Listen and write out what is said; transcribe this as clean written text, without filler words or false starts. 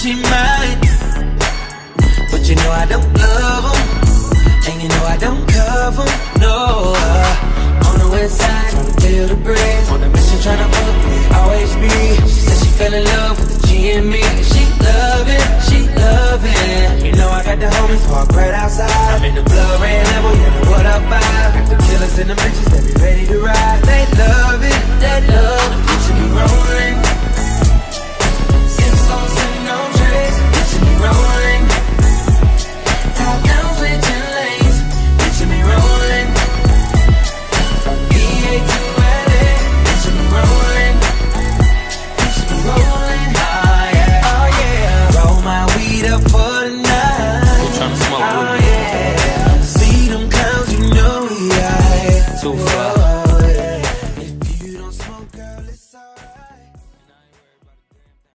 she mine. But you know I don't love them, and you know I don't cover them, no. On the west side, tryna feel the breeze. On a mission, tryna fuck me, always be. She said she fell in love with the G and me. She love it, she love it. You know I got the homies parked right outside. I'm in the blood red level, you know what up vibe. Got the killers in the bitches that be ready to ride. They love it, they love the bitch be rolling.